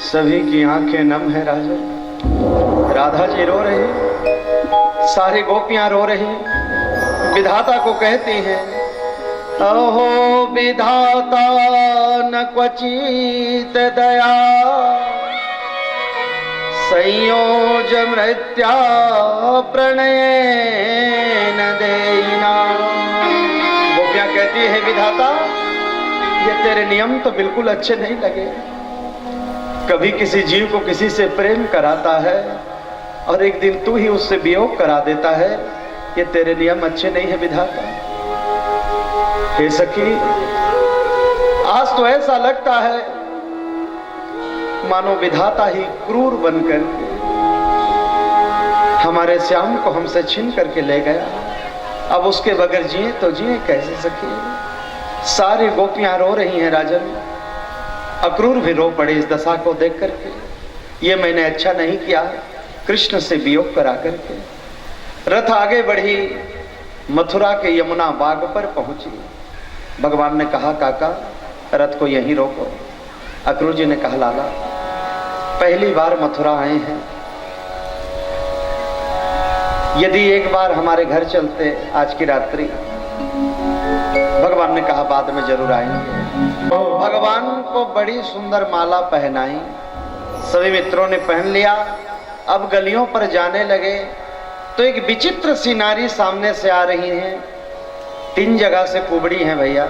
सभी की आंखें नम है राजा। राधा जी रो रही, सारी गोपियां रो रही, विधाता को कहती हैं, अहो विधाता न क्वचित दया, संयोज मृत्या प्रणय न देना। गोपियां कहती है, विधाता ये तेरे नियम तो बिल्कुल अच्छे नहीं लगे। कभी किसी जीव को किसी से प्रेम कराता है और एक दिन तू ही उससे वियोग करा देता है, ये तेरे नियम अच्छे नहीं है विधाता। हे सखी, आज तो ऐसा लगता है मानो विधाता ही क्रूर बनकर हमारे श्याम को हमसे छीन करके ले गया। अब उसके बगैर जिए तो जिए कैसे सखी। सारी गोपियां रो रही हैं राजन, अक्रूर भी रो पड़े इस दशा को देख करके। ये मैंने अच्छा नहीं किया कृष्ण से वियोग करा करके। रथ आगे बढ़ी, मथुरा के यमुना बाग पर पहुंची। भगवान ने कहा, काका रथ को यहीं रोको। अक्रूर जी ने कहा, लाला पहली बार मथुरा आए हैं, यदि एक बार हमारे घर चलते आज की रात्रि। भगवान ने कहा, बाद में जरूर आएंगे। भगवान को बड़ी सुंदर माला पहनाई, सभी मित्रों ने पहन लिया। अब गलियों पर जाने लगे तो एक विचित्र सी नारी सामने से आ रही है। 3 जगह से कुबड़ी हैं भैया,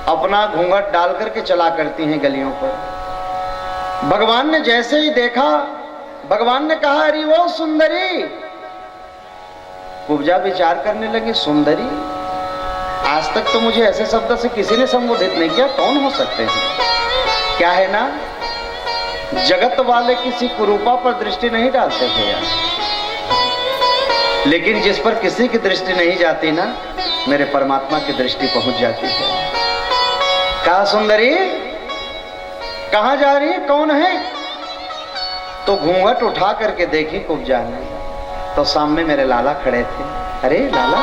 अपना घूंघट डाल करके चला करती हैं गलियों पर। भगवान ने जैसे ही देखा, भगवान ने कहा, अरे वो सुंदरी। कुब्जा विचार करने लगी, सुंदरी? आज तक तो मुझे ऐसे शब्द से किसी ने संबोधित नहीं किया, कौन हो सकते हैं? क्या है ना, जगत वाले किसी कुरूपा पर दृष्टि नहीं डालते थे यार। लेकिन जिस पर किसी की दृष्टि नहीं जाती ना, मेरे परमात्मा की दृष्टि पहुंच जाती है। कहा सुंदरी कहां जा रही है, कौन है? तो घूंघट उठा करके देखी कुब्जा ने, तो सामने मेरे लाला खड़े थे। अरे लाला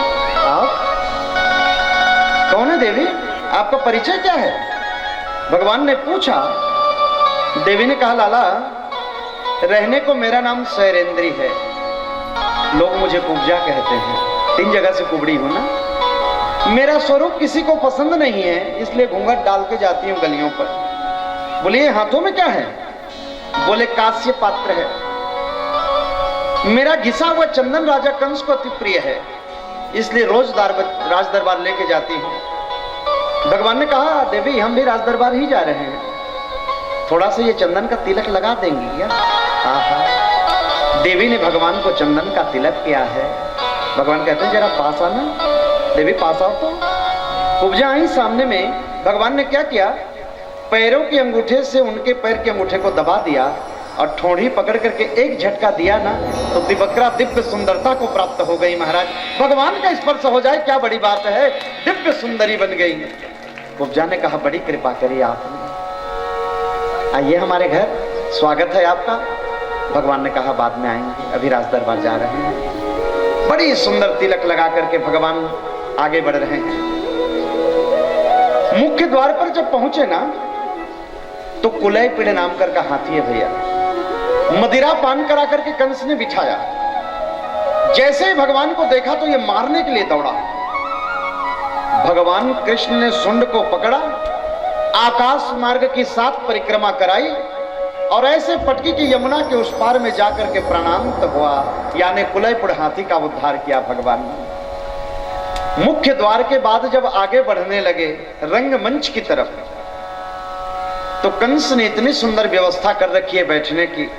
आप कौन है देवी, आपका परिचय क्या है? भगवान ने पूछा। देवी ने कहा लाला रहने को मेरा नाम शैरेंद्री है, लोग मुझे कुब्जा कहते हैं, 3 जगह से कुबड़ी हूं ना। मेरा स्वरूप किसी को पसंद नहीं है, इसलिए घूंघट डाल के जाती हूं गलियों पर। बोलिए हाथों में क्या है? बोले कांस्य पात्र है। मेरा घिसा हुआ चंदन राजा कंस को अति प्रिय है, इसलिए रोज राज दरबार लेके जाती हूँ। भगवान ने कहा देवी हम भी राज दरबार ही जा रहे हैं, थोड़ा सा ये चंदन का तिलक लगा देंगी क्या? आहा। देवी ने भगवान को चंदन का तिलक किया है। भगवान कहते हैं जरा पास आना। देवी पास आओ। तो कुब्जा आई सामने में। भगवान ने क्या किया, पैरों के अंगूठे से उनके पैर के अंगूठे को दबा दिया और ठोड़ी पकड़ करके एक झटका दिया ना, तो दिवक्रा दिव्य सुंदरता को प्राप्त हो गई। महाराज भगवान का स्पर्श हो जाए क्या बड़ी बात है, दिव्य सुंदरी बन गई। कुब्जा ने कहा बड़ी कृपा करी आपने, आइए हमारे घर, स्वागत है आपका। भगवान ने कहा बाद में आएंगे, अभी राज दरबार जा रहे हैं। बड़ी सुंदर तिलक लगा करके भगवान आगे बढ़ रहे हैं। मुख्य द्वार पर जब पहुंचे ना, तो कुलय पीड़े नाम का हाथी है भैया, मदिरा पान करा करके कंस ने बिठाया। जैसे ही भगवान को देखा तो ये मारने के लिए दौड़ा। भगवान कृष्ण ने सुंड को पकड़ा, आकाश मार्ग की 7 परिक्रमा कराई और ऐसे पटकी की यमुना के उस पार में जाकर के प्राणांत हुआ, यानी कुलयपुर हाथी का उद्धार किया भगवान ने। मुख्य द्वार के बाद जब आगे बढ़ने लगे रंगमंच की तरफ, तो कंस ने इतनी सुंदर व्यवस्था कर रखी है बैठने की।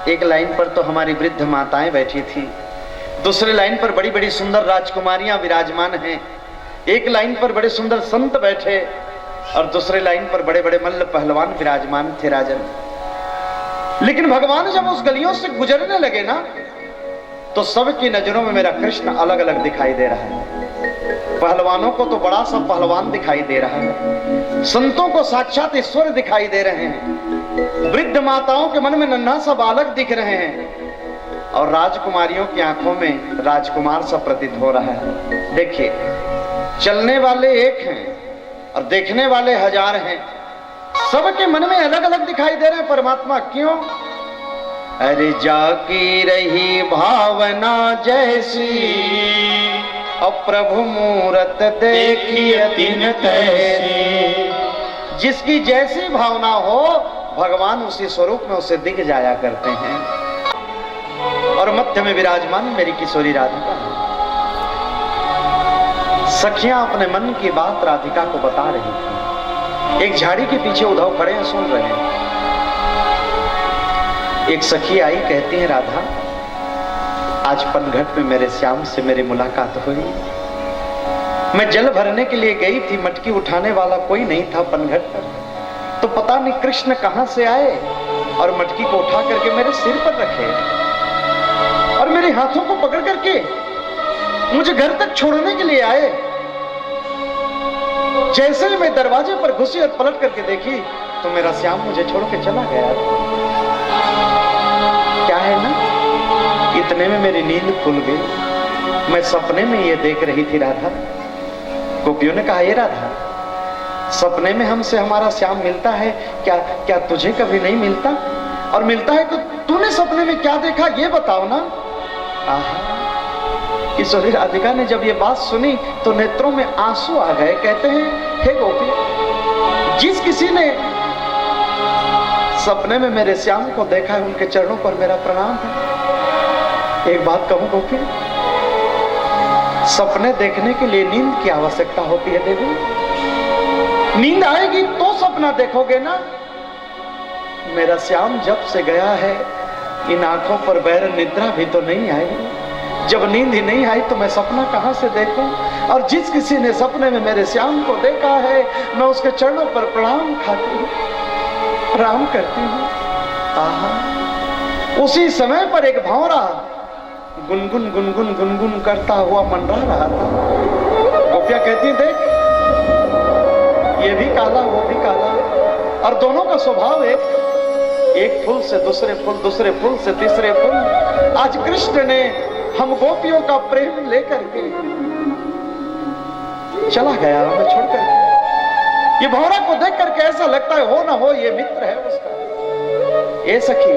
एक लाइन पर तो हमारी वृद्ध माताएं बैठी थी, दूसरे लाइन पर बड़ी बड़ी सुंदर राजकुमारियां विराजमान हैं, एक लाइन पर बड़े सुंदर संत बैठे और दूसरे लाइन पर बड़े बड़े मल्ल पहलवान विराजमान थे राजन। लेकिन भगवान जब उस गलियों से गुजरने लगे ना, तो सबकी नजरों में मेरा कृष्ण अलग अलग दिखाई दे रहा है। पहलवानों को तो बड़ा सा पहलवान दिखाई दे रहा है, संतों को साक्षात ईश्वर दिखाई दे रहे हैं, वृद्ध माताओं के मन में नन्हा सा बालक दिख रहे हैं और राजकुमारियों की आंखों में राजकुमार सा प्रतीत हो रहा है। देखिए चलने वाले एक हैं और देखने वाले 1000 हैं, सबके मन में अलग अलग दिखाई दे रहे हैं परमात्मा। क्यों? अरे जाकी रही भावना जैसी, अब प्रभु मूरत देखिए दिन तैसी। जिसकी जैसी भावना हो भगवान उसी स्वरूप में उसे दिख जाया करते हैं। और मध्य में विराजमान मेरी किशोरी राधिका। सखियां अपने मन की बात राधिका को बता रही थी। एक झाड़ी के पीछे उद्धव खड़े हैं, सुन रहे हैं। एक सखी आई, कहती है राधा आज पनघट में मेरे श्याम से मेरी मुलाकात हुई। मैं जल भरने के लिए गई थी, मटकी उठाने वाला कोई नहीं था पनघट पर, तो पता नहीं कृष्ण कहां से आए और मटकी को उठा करके मेरे सिर पर रखे और मेरे हाथों को पकड़ करके मुझे घर तक छोड़ने के लिए आए। जैसे ही मैं दरवाजे पर घुसी और पलट करके देखी तो मेरा श्याम मुझे छोड़ के चला गया। क्या है ना, इतने में मेरी नींद खुल गई। मैं सपने में ये देख रही थी राधा। गोपियों ने कहा ये राधा, सपने में हमसे हमारा श्याम मिलता है क्या? क्या तुझे कभी नहीं मिलता? और मिलता है तो तूने सपने में क्या देखा ये बताओ ना। किशोरी राधिका ने जब ये बात सुनी तो नेत्रों में आंसू आ गए। कहते हैं हे गोपी, जिस किसी ने सपने में मेरे श्याम को देखा है उनके चरणों पर मेरा प्रणाम है। एक बात कहूं गोपी, सपने देखने के लिए नींद की आवश्यकता होती है देवी। नींद आएगी तो सपना देखोगे ना। मेरा श्याम जब से गया है इन आंखों पर बैर निद्रा भी तो नहीं आई। जब नींद ही नहीं आई तो मैं सपना कहां से देखूं? और जिस किसी ने सपने में मेरे श्याम को देखा है मैं उसके चरणों पर प्रणाम खाती हूँ, प्रणाम करती हूँ। आहा, उसी समय पर एक भंवरा गुनगुन गुनगुन गुनगुन करता हुआ मंडरा रहा था। गोपियां कहती देख, ये भी काला वो भी काला, और दोनों का स्वभाव एक फूल से दूसरे फूल, दूसरे फूल से तीसरे फूल। आज कृष्ण ने हम गोपियों का प्रेम लेकर के चला गया, हमें छोड़ करके। ये भौरा को देख करके ऐसा लगता है हो ना हो ये मित्र है उसका। ए सखी,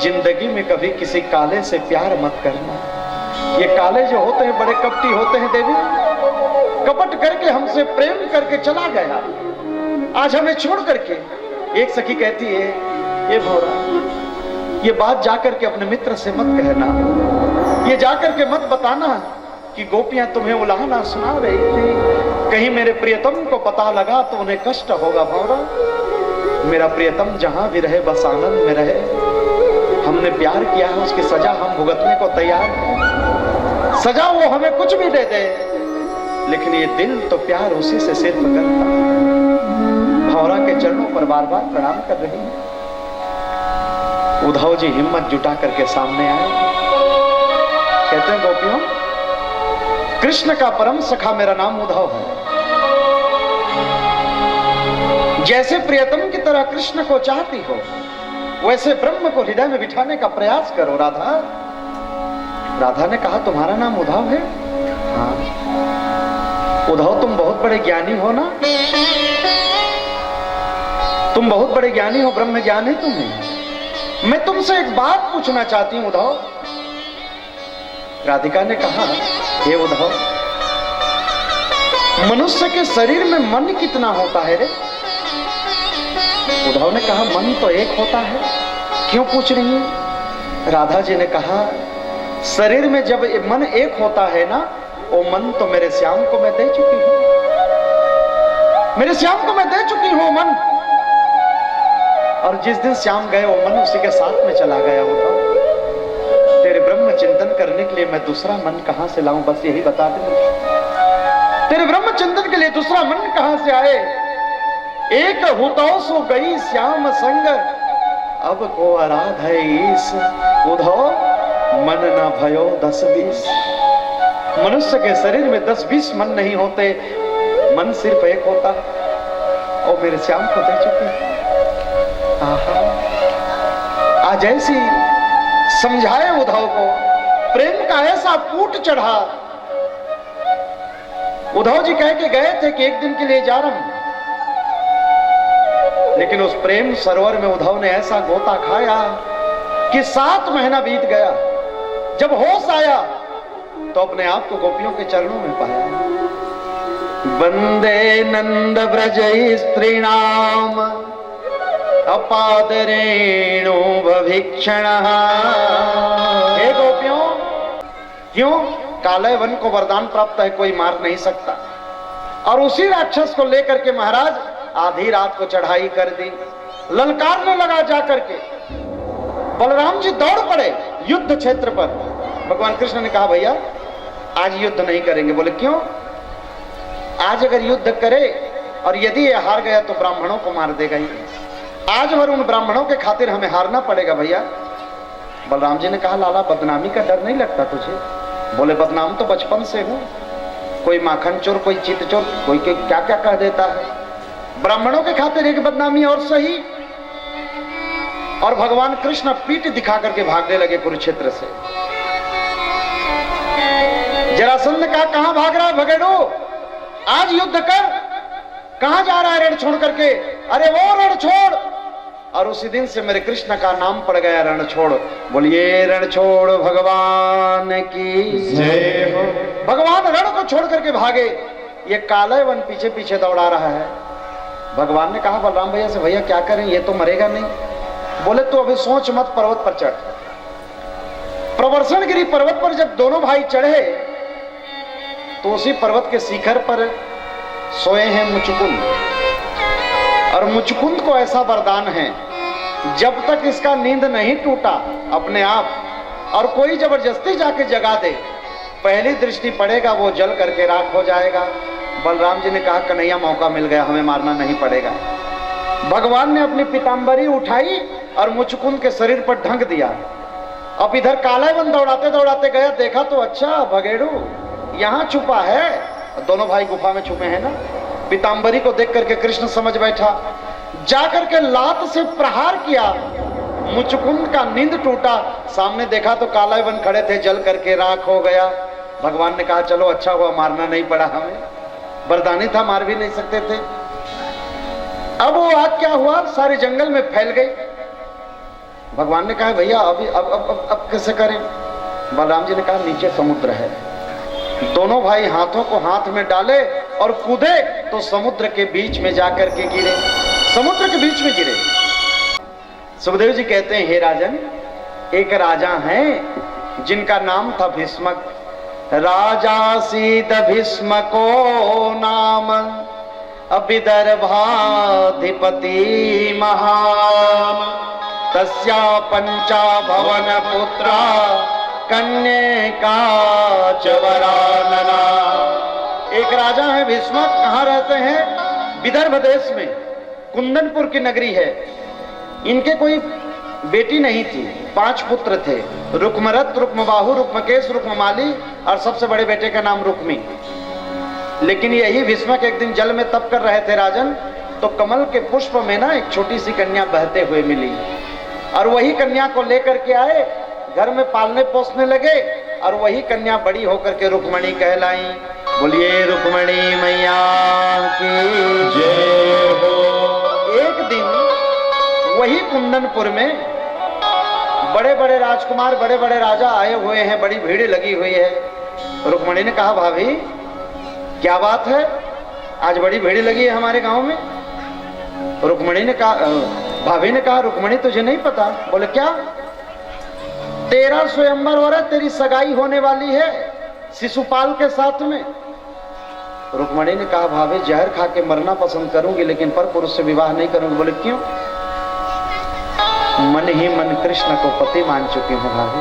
जिंदगी में कभी किसी काले से प्यार मत करना। ये काले जो होते हैं बड़े कपटी होते हैं देवी, कपट करके हमसे प्रेम करके चला गया, आज हमें छोड़ करके। एक सखी कहती है, ये भौरा, ये बात जाकर के अपने मित्र से मत कहना, ये जाकर के मत बताना कि गोपियां तुम्हें उलाहना सुना रही थी, कहीं मेरे प्रियतम को पता लगा तो उन्हें कष्ट होगा। भौरा, मेरा प्रियतम जहां भी रहे बस आनंद में रहे। हमने प्यार किया है, उसकी सजा हम भुगतने को तैयार हैं। सजा वो हमें कुछ भी दे दे, लेकिन ये दिल तो प्यार उसी से सिर्फ करता। भौरा के चरणों पर बार बार प्रणाम कर रही है। उद्धव जी हिम्मत जुटा करके सामने आए, कहते हैं गोपियों, कृष्ण का परम सखा मेरा नाम उद्धव है। जैसे प्रियतम की तरह कृष्ण को चाहती हो, वैसे ब्रह्म को हृदय में बिठाने का प्रयास करो। राधा, राधा ने कहा तुम्हारा नाम उद्धव है? हाँ। उद्धव, तुम बहुत बड़े ज्ञानी हो ना? तुम बहुत बड़े ज्ञानी हो, ब्रह्म ज्ञान है तुम्हें। मैं तुमसे एक बात पूछना चाहती हूं उद्धव। राधिका ने कहा, हे उद्धव, मनुष्य के शरीर में मन कितना होता है रे? उद्धव ने कहा, मन तो एक होता है। क्यों पूछ रही है? राधा जी ने कहा, शरीर में जब मन एक होता है ना, वो मन तो मेरे श्याम को मैं दे चुकी हूं। मेरे श्याम को मैं दे चुकी हूं मन, और जिस दिन श्याम गए वो मन उसी के साथ में चला गया। होगा तेरे ब्रह्म चिंतन करने के लिए मैं दूसरा मन कहां से लाऊं? बस यही बता दे मुझे, तेरे ब्रह्म चिंतन के लिए दूसरा मन कहां से आए? एक हुतो सो गई श्याम संग, अब को आराध है ईस। उद्धव, मन न भयो 10-20। मनुष्य के शरीर में 10-20 मन नहीं होते, मन सिर्फ एक होता है, और मेरे श्याम को दे चुके। आज ऐसी समझाए उद्धव को, प्रेम का ऐसा फूट चढ़ा। उद्धव जी कह के गए थे कि एक दिन के लिए जा रहा हूं, लेकिन उस प्रेम सरोवर में उद्धव ने ऐसा गोता खाया कि 7 महीना बीत गया। जब होश आया तो अपने आप को गोपियों के चरणों में पाया। वंदे नंद ब्रज स्त्रीणाम अपादरेणु भभिक्षण। हे गोपियों, क्यों? काले वन को वरदान प्राप्त है, कोई मार नहीं सकता। और उसी राक्षस को लेकर के महाराज आधी रात को चढ़ाई कर दी, ललकारने लगा जाकर के। बलराम जी दौड़ पड़े युद्ध क्षेत्र पर। भगवान कृष्ण ने कहा, भैया आज युद्ध नहीं करेंगे। बोले क्यों? आज अगर युद्ध करे और यदि ये हार गया तो ब्राह्मणों को मार देगा ही। आज भर उन ब्राह्मणों के खातिर हमें हारना पड़ेगा भैया। बलराम जी ने कहा, लाला बदनामी का डर नहीं लगता तुझे? बोले बदनाम तो बचपन से हूं, कोई माखन चोर, कोई चित चोर, कोई क्या क्या कह देता है। ब्राह्मणों के खातिर एक बदनामी और सही। और भगवान कृष्ण पीठ दिखा करके भागने लगे कुरुक्षेत्र से। जरासंध का कहां भाग रहा है भगेड़ो? आज युद्ध कर। कहां जा रहा है रण छोड़ करके? अरे वो रण छोड़। और उसी दिन से मेरे कृष्ण का नाम पड़ गया रण छोड़। बोलिए रण छोड़ भगवान की जय हो। भगवान रण को छोड़ करके भागे। ये काले वन पीछे पीछे दौड़ा रहा है। भगवान ने कहा बलराम भैया से, भैया क्या करें, ये तो मरेगा नहीं। बोले तो अभी सोच मत, पर्वत पर चढ़। प्रवर्षणगिरी पर्वत पर जब दोनों भाई चढ़े तो उसी पर्वत के शिखर पर सोए हैं मुचकुंद। और मुचकुंद को ऐसा वरदान है, जब तक इसका नींद नहीं टूटा अपने आप और कोई जबरदस्ती जाके जगा दे, पहली दृष्टि पड़ेगा वो जल करके राख हो जाएगा। बलराम जी ने कहा, कन्हैया मौका मिल गया, हमें मारना नहीं पड़ेगा। भगवान ने अपनी पीतांबरी उठाई और मुचकुंद के शरीर पर ढंक दिया अब इधर कालावन दौड़ाते दौड़ाते गया, देखा तो अच्छा भगेड़ू यहाँ छुपा है। दोनों भाई गुफा में छुपे हैं ना। पीताम्बरी को देख करके कृष्ण समझ बैठा, जाकर के लात से प्रहार किया, मुचकुंद का नींद टूटा। सामने देखा तो कालावन खड़े थे, जल करके राख हो गया। भगवान ने कहा चलो अच्छा हुआ मारना नहीं पड़ा, हमें वरदानी था, मार भी नहीं सकते थे। अब वो आग क्या हुआ, सारे जंगल में फैल गई। भगवान ने कहा भैया अभी अब कैसे करें। बलराम जी ने कहा नीचे समुद्र है। दोनों भाई हाथों को हाथ में डाले और कूदे तो समुद्र के बीच में जाकर के गिरे, समुद्र के बीच में गिरे। सुखदेव जी कहते हैं हे राजन, एक राजा हैं जिनका नाम था भीष्मक। राजा सीत भीष्मको नाम विदर्भाधिपति महाम, तस्या पंचा भवन पुत्रा कन्या च वरानना। एक राजा है भीष्मक, कहाँ रहते हैं, विदर्भ देश में, कुंदनपुर की नगरी है। इनके कोई बेटी नहीं थी, 5 पुत्र थे, रुक्मरथ, रुक्मबाहु, रुक्मकेश, रुक्ममाली और सबसे बड़े बेटे का नाम रुक्मी। लेकिन यही भीष्मक एक दिन जल में तप कर रहे थे राजन, तो कमल के पुष्प में ना एक छोटी सी कन्या बहते हुए मिली और वही कन्या को लेकर के आए, घर में पालने पोसने लगे और वही कन्या बड़ी होकर के रुक्मणी कहलाई। बोलिए रुक्मणी मैया की जय हो। एक दिन वही कुंदनपुर में बड़े बड़े राजकुमार, बड़े बड़े राजा आए हुए हैं, बड़ी भीड़ लगी हुई है। रुक्मणी ने कहा भाभी क्या बात है, आज बड़ी भीड़ लगी है हमारे गांव में। रुक्मणी ने कहा, भाभी ने कहा रुक्मणी तुझे नहीं पता। बोले क्या, तेरा स्वयंवर हो रहा है, तेरी सगाई होने वाली है शिशुपाल के साथ में। रुक्मणी ने कहा भाभी जहर खा के मरना पसंद करूंगी, लेकिन पर पुरुष से विवाह नहीं करूंगी। बोले क्यों। मन ही मन कृष्ण को पति मान चुकी हूं भाभी।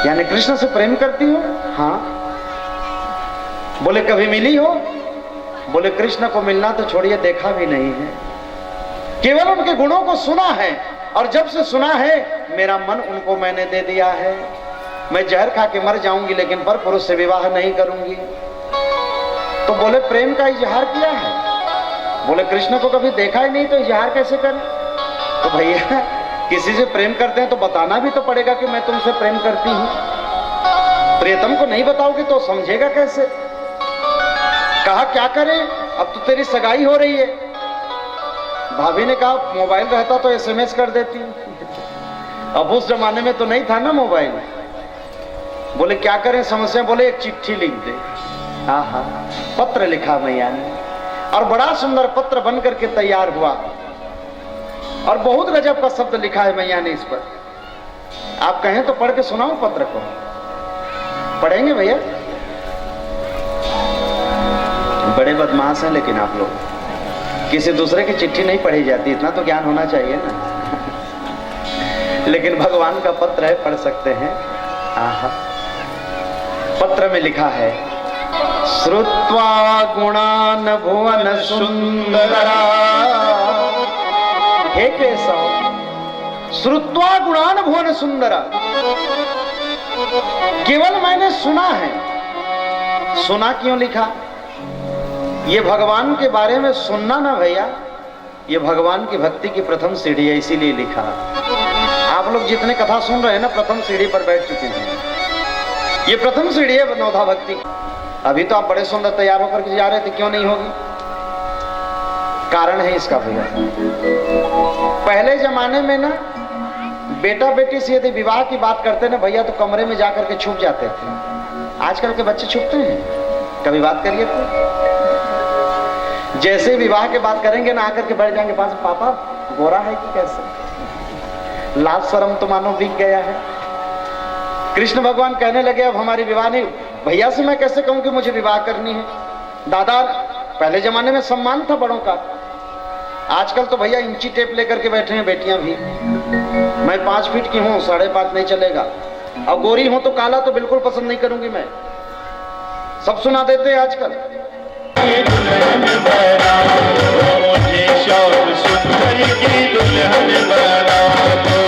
यानी कृष्ण से प्रेम करती हो। हाँ। बोले कभी मिली हो। बोले कृष्ण को मिलना तो छोड़िए, देखा भी नहीं है, केवल उनके गुणों को सुना है, और जब से सुना है मेरा मन उनको मैंने दे दिया है। मैं जहर खा के मर जाऊंगी, लेकिन पर पुरुष से विवाह नहीं करूंगी। तो बोले प्रेम का इजहार किया है। बोले कृष्ण को कभी देखा ही नहीं तो इजहार कैसे करें। तो भैया किसी से प्रेम करते हैं तो बताना भी तो पड़ेगा कि मैं तुमसे प्रेम करती हूं। प्रियतम को नहीं बताओगे तो समझेगा कैसे। कहा क्या करें, अब तो तेरी सगाई हो रही है। भाभी ने कहा मोबाइल रहता तो एसएमएस कर देती। अब उस जमाने में तो नहीं था ना मोबाइल। बोले क्या करें समस्या। बोले एक चिट्ठी लिख दे। आहा, पत्र लिखा मैया ने और बड़ा सुंदर पत्र बन करके तैयार हुआ और बहुत गजब का शब्द लिखा है मैया ने इस पर। आप कहें तो पढ़ के सुनाऊं पत्र को। पढ़ेंगे भैया। बड़े बदमाश हैं लेकिन आप लोग, किसी दूसरे की चिट्ठी नहीं पढ़ी जाती, इतना तो ज्ञान होना चाहिए ना। लेकिन भगवान का पत्र है, पढ़ सकते हैं। आहा, पत्र में लिखा है श्रुत्वा गुणान भुवन सुंदरा। हे केशव, श्रुत्वा गुणान भुवन सुंदरा, केवल मैंने सुना है। सुना क्यों लिखा। ये भगवान के बारे में सुनना ना भैया, ये भगवान की भक्ति की प्रथम सीढ़ी है, इसीलिए लिखा। आप लोग जितने कथा सुन रहे हैं ना, प्रथम सीढ़ी पर बैठ चुके हैं। ये प्रथम सीढ़ी है नवधा भक्ति। अभी तो आप बड़े सुंदर तैयार होकर के जा रहे थे, क्यों नहीं होगी। कारण है इसका भैया। पहले जमाने में ना बेटा बेटी से यदि विवाह की बात करते ना भैया, तो कमरे में जाकर के छुप जाते थे। आजकल के बच्चे छुपते हैं, कभी बात करिए तो जैसे विवाह के बात करेंगे ना, आकर के बैठ जाएंगे पास, पापा गोरा है कि कैसे। लाज शर्म तो मानो बिक गया है। कृष्ण भगवान कहने लगे अब हमारी विवाह नहीं। भैया से मैं कैसे कहूं कि मुझे विवाह करनी है। दादा, पहले जमाने में सम्मान था बड़ों का, आजकल तो भैया इंची टेप लेकर के बैठे हैं बेटियां भी। मैं 5 फीट की हूं, 5.5 नहीं चलेगा। और गोरी हूं तो काला तो बिल्कुल पसंद नहीं करूंगी मैं। सब सुना देते हैं आजकल। दुल्हन बना दो मुझे, श्याम सुंदर की दुल्हन बना दो।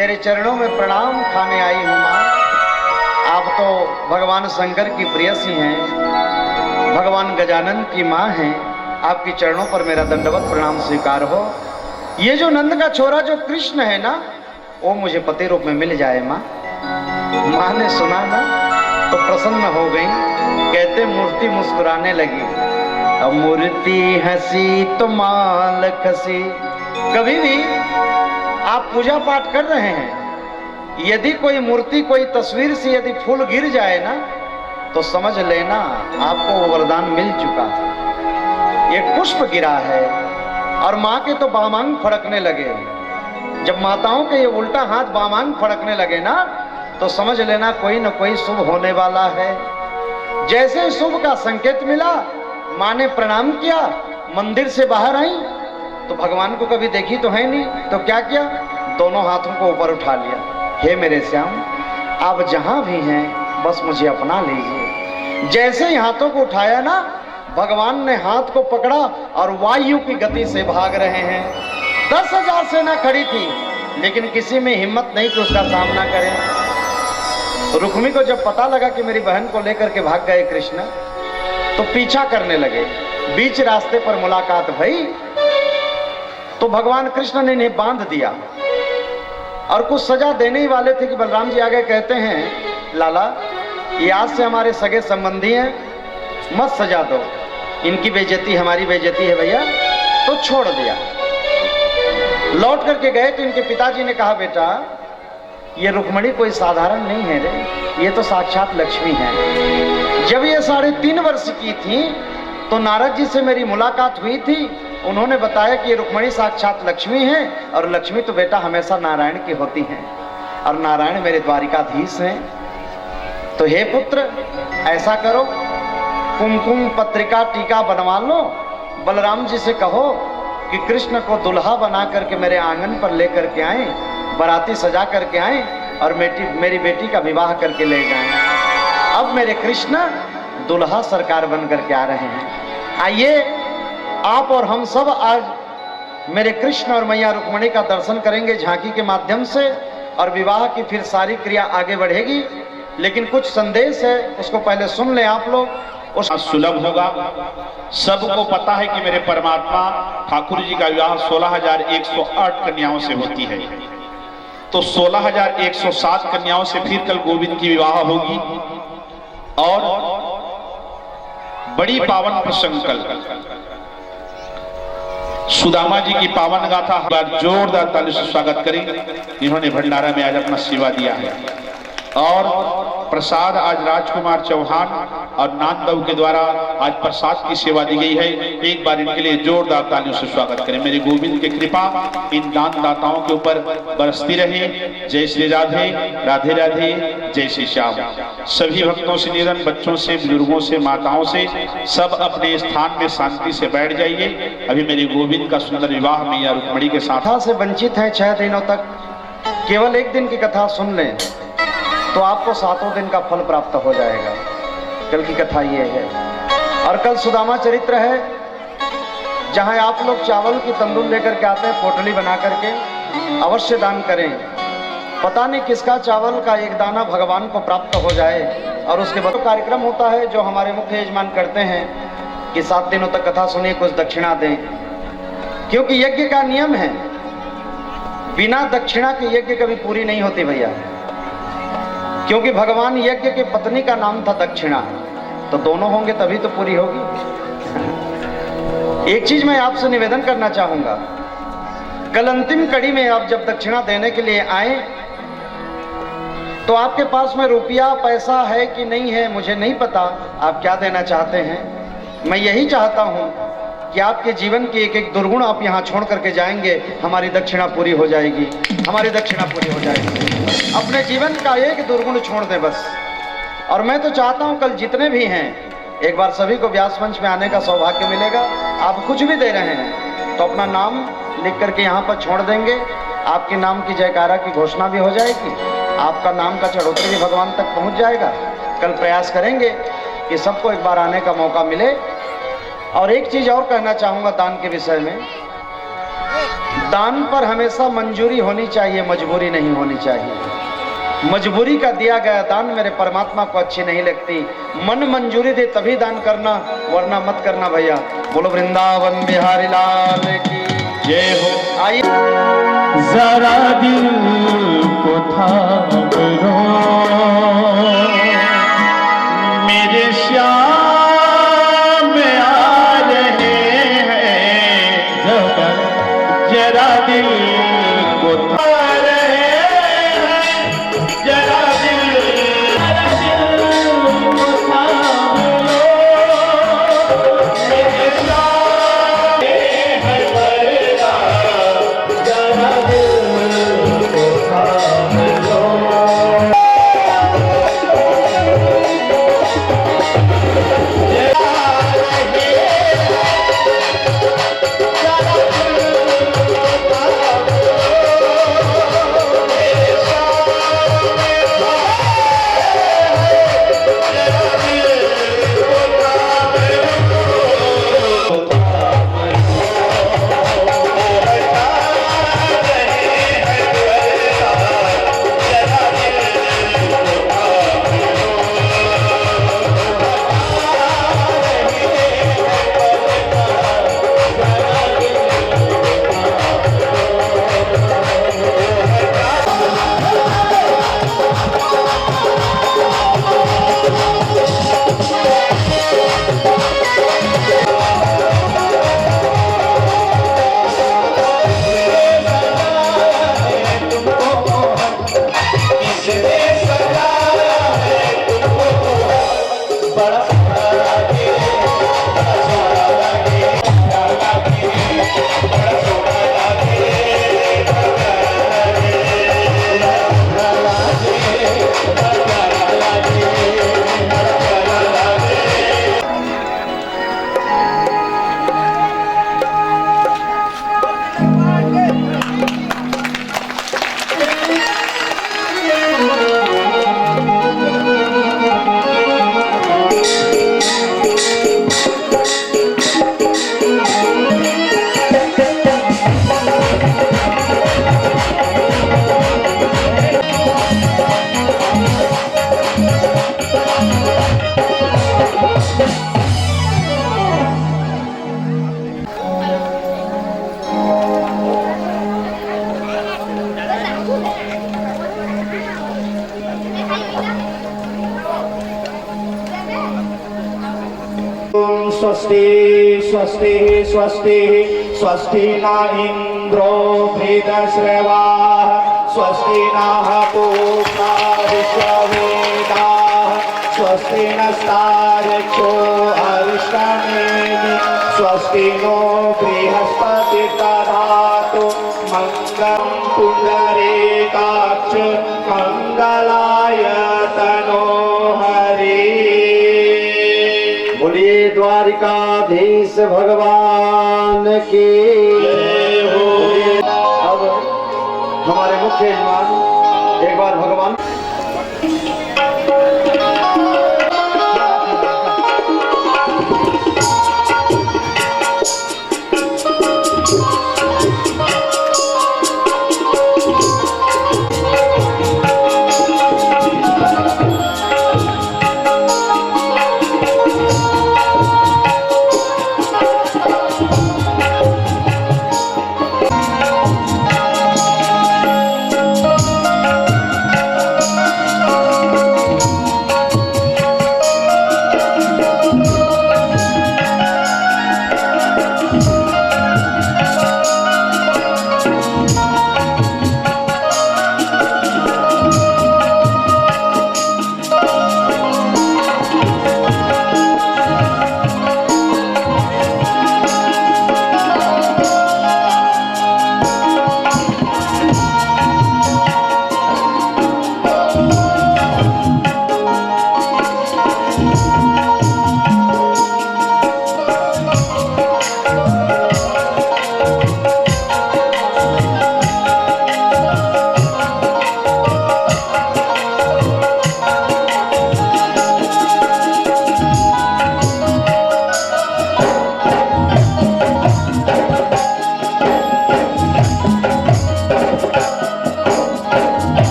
तेरे चरणों में प्रणाम खाने आई हूँ माँ। आप तो भगवान शंकर की प्रेयसी हैं, भगवान गजानन की माँ हैं। आपके चरणों पर मेरा दंडवत प्रणाम स्वीकार हो। ये जो नंद का छोरा जो कृष्ण है ना, वो मुझे पति रूप में मिल जाए माँ। माँ ने सुना ना तो प्रसन्न हो गई। कहते मूर्ति मुस्कुराने लगी। अब मूर्ति हंसी तो माल खसी। कभी भी आप पूजा पाठ कर रहे हैं, यदि कोई मूर्ति कोई तस्वीर से यदि फूल गिर जाए ना, तो समझ लेना आपको वो वरदान मिल चुका है। एक पुष्प गिरा है और माँ के तो बामांग फड़कने लगे। जब माताओं के ये उल्टा हाथ बामांग फड़कने लगे ना, तो समझ लेना कोई न कोई शुभ होने वाला है। जैसे ही शुभ का संकेत मिला, माँ ने प्रणाम किया, मंदिर से बाहर आई तो भगवान को कभी देखी तो है नहीं, तो क्या किया, दोनों हाथों को ऊपर उठा लिया। हे मेरे श्याम, आप जहां भी हैं बस मुझे अपना लीजिए। जैसे ही हाथों को उठाया ना, भगवान ने हाथ को पकड़ा और वायु की गति से भाग रहे हैं। 10,000 सेना खड़ी थी, लेकिन किसी में हिम्मत नहीं कि उसका सामना करें। रुक्मी को जब पता लगा कि मेरी बहन को लेकर के भाग गए कृष्ण, तो पीछा करने लगे। बीच रास्ते पर मुलाकात भई तो भगवान कृष्ण ने इन्हें बांध दिया और कुछ सजा देने ही वाले थे कि बलराम जी आगे कहते हैं, लाला ये आज से हमारे सगे संबंधी हैं, मत सजा दो, इनकी बेइज्जती हमारी बेइज्जती है भैया। तो छोड़ दिया। लौट करके गए तो इनके पिताजी ने कहा, बेटा ये रुक्मणी कोई साधारण नहीं है रे, ये तो साक्षात लक्ष्मी है। जब ये 3.5 वर्ष की थी तो नारद जी से मेरी मुलाकात हुई थी। उन्होंने बताया कि ये रुक्मणी साक्षात लक्ष्मी है, और लक्ष्मी तो बेटा हमेशा नारायण की होती हैं, और नारायण मेरे द्वारिकाधीश हैं। तो हे पुत्र ऐसा करो, कुमकुम पत्रिका टीका बनवा लो, बलराम जी से कहो कि कृष्ण को दुल्हा बना करके मेरे आंगन पर लेकर के आए, बाराती सजा करके आए और मेरी बेटी का विवाह करके ले जाएं। अब मेरे कृष्ण दुल्हा सरकार बन करके आ रहे हैं। आइए आप और हम सब आज मेरे कृष्ण और मैया रुक्मणी का दर्शन करेंगे झांकी के माध्यम से, और विवाह की फिर सारी क्रिया आगे बढ़ेगी। लेकिन कुछ संदेश है, उसको पहले सुन लें आप लोग। उस सुलभ होगा। सबको पता है कि मेरे परमात्मा ठाकुर जी का विवाह 16,108 कन्याओं से होती है, तो 16,107 कन्याओं से फिर कल गोविंद की विवाह होगी। और बड़ी पावन प्रसंग कल सुदामा जी की पावन गाथा जोरदार ताली से स्वागत करें। इन्होंने भंडारा में आज अपना सेवा दिया है, और प्रसाद आज राजकुमार चौहान और नानदव के द्वारा आज प्रसाद की सेवा दी गई है। एक बार इनके लिए जोरदार तालियों से स्वागत करें। मेरे गोविंद की कृपा इन दान दाताओं के ऊपर बरसती रहे। जय श्री राधे राधे राधे, जय श्री श्याम। सभी भक्तों से निरंतर, बच्चों से, बुजुर्गों से, माताओं से, सब अपने स्थान में शांति से बैठ जाइए। अभी मेरे गोविंद का सुंदर विवाह मैया रुक्मणी के साथ। कथा से वंचित है 6 दिनों तक, केवल 1 दिन की कथा सुन लें तो आपको 7 दिन का फल प्राप्त हो जाएगा। कल की कथा ये है। और कल सुदामा चरित्र है, जहां आप लोग चावल की तंदूर लेकर के आते हैं, पोटली बना करके अवश्य दान करें। पता नहीं किसका चावल का एक दाना भगवान को प्राप्त हो जाए। और उसके बाद कार्यक्रम होता है जो हमारे मुख्य यजमान करते हैं कि 7 दिनों तक कथा सुनिए, कुछ दक्षिणा दें, क्योंकि यज्ञ का नियम है, बिना दक्षिणा के यज्ञ कभी पूरी नहीं होती भैया। क्योंकि भगवान यज्ञ की पत्नी का नाम था दक्षिणा, तो दोनों होंगे तभी तो पूरी होगी। एक चीज मैं आपसे निवेदन करना चाहूंगा, कल अंतिम कड़ी में आप जब दक्षिणा देने के लिए आए तो आपके पास में रुपया पैसा है कि नहीं है मुझे नहीं पता, आप क्या देना चाहते हैं। मैं यही चाहता हूं कि आपके जीवन की एक एक दुर्गुण आप यहाँ छोड़ करके जाएंगे, हमारी दक्षिणा पूरी हो जाएगी, हमारी दक्षिणा पूरी हो जाएगी। अपने जीवन का एक दुर्गुण छोड़ दें बस। और मैं तो चाहता हूँ कल जितने भी हैं, एक बार सभी को व्यास मंच में आने का सौभाग्य मिलेगा। आप कुछ भी दे रहे हैं तो अपना नाम लिख करके यहाँ पर छोड़ देंगे, आपके नाम की जयकारा की घोषणा भी हो जाएगी, आपका नाम का चढ़ोतरी भी भगवान तक पहुँच जाएगा। कल प्रयास करेंगे कि सबको एक बार आने का मौका मिले। और एक चीज और कहना चाहूंगा दान के विषय में, दान पर हमेशा मंजूरी होनी चाहिए, मजबूरी नहीं होनी चाहिए। मजबूरी का दिया गया दान मेरे परमात्मा को अच्छी नहीं लगती। मन मंजूरी दे तभी दान करना, वरना मत करना भैया। बोलो वृंदावन बिहारी लाल की जय हो। आइए जरा दिल को थाम लो, मेरे श्याम आ रहे हैं, जरा दिल को थाम रहे हैं, जरा दिल को थाम लो, मेरे श्याम है मरदा, जरा दिल को थाम लो। स्वस्ति स्वस्ति स्वस्ति स्वस्ति न इंद्रो वृद्धश्रवाः स्वस्ति नः पूषा विश्ववेदाः स्वस्ति नस्तार्क्ष्यो अरिष्टनेमिः स्वस्ति नो बृहस्पतिर्दधातु मंगलं पुण्डरीकाक्ष मंगलाय तनो हरि। बोलिए द्वारिकाधीश भगवान की जय हो। अब हमारे मुख्य यजमान एक बार भगवान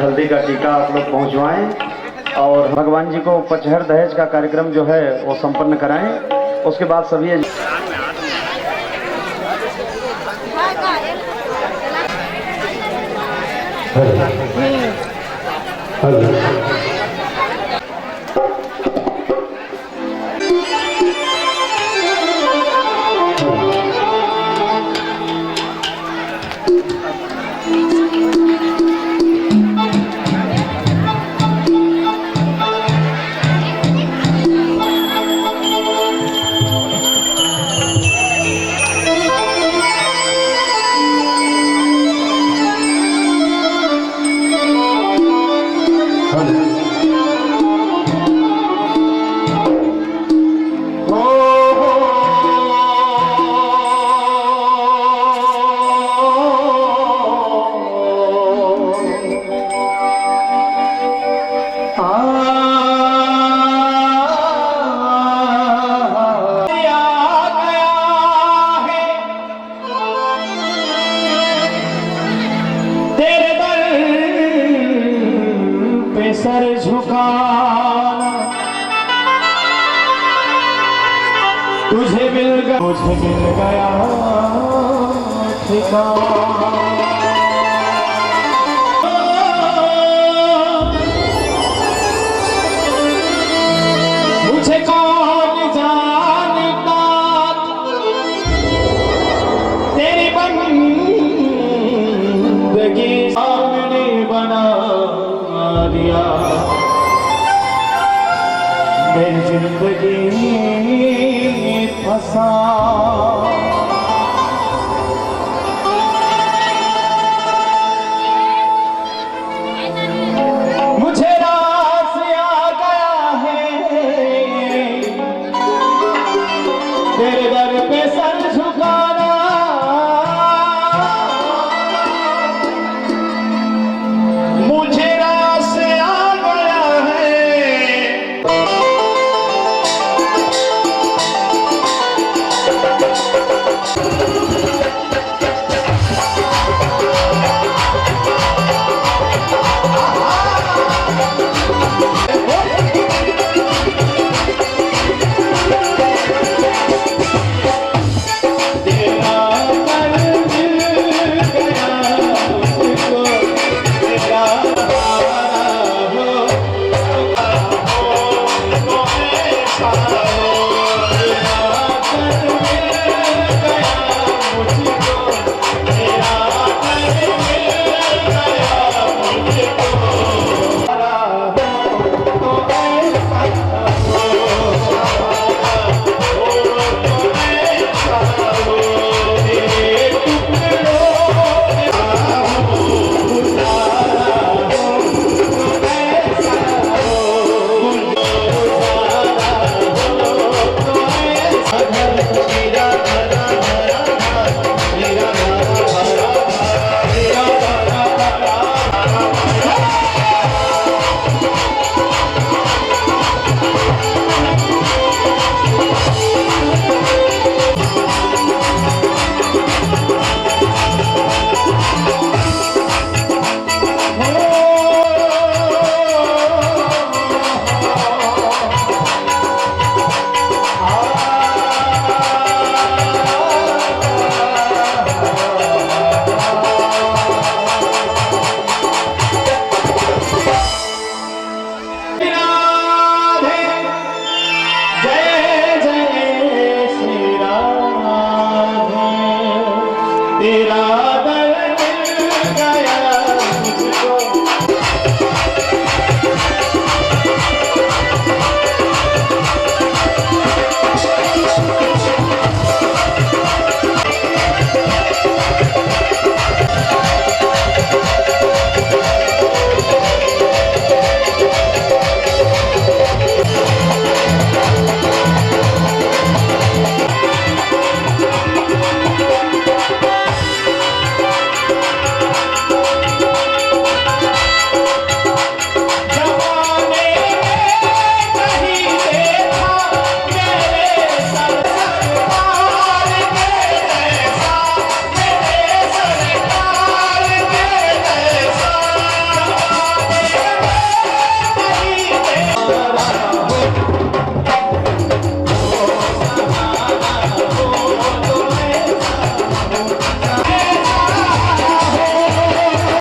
हल्दी का टीका आप लोग पहुंचवाएं और भगवान जी को पचहर दहेज का कार्यक्रम जो है वो संपन्न कराएं। उसके बाद सभी सर झुकाना तुझे मिल गया ठिकाना। मुझे कौन जानता तेरी बंदगी सामने बना दिया मेरी जिंदगी फंसा। मुझे रास आ गया है तेरे दर पे सर झुकाना। मुझे रास आ गया है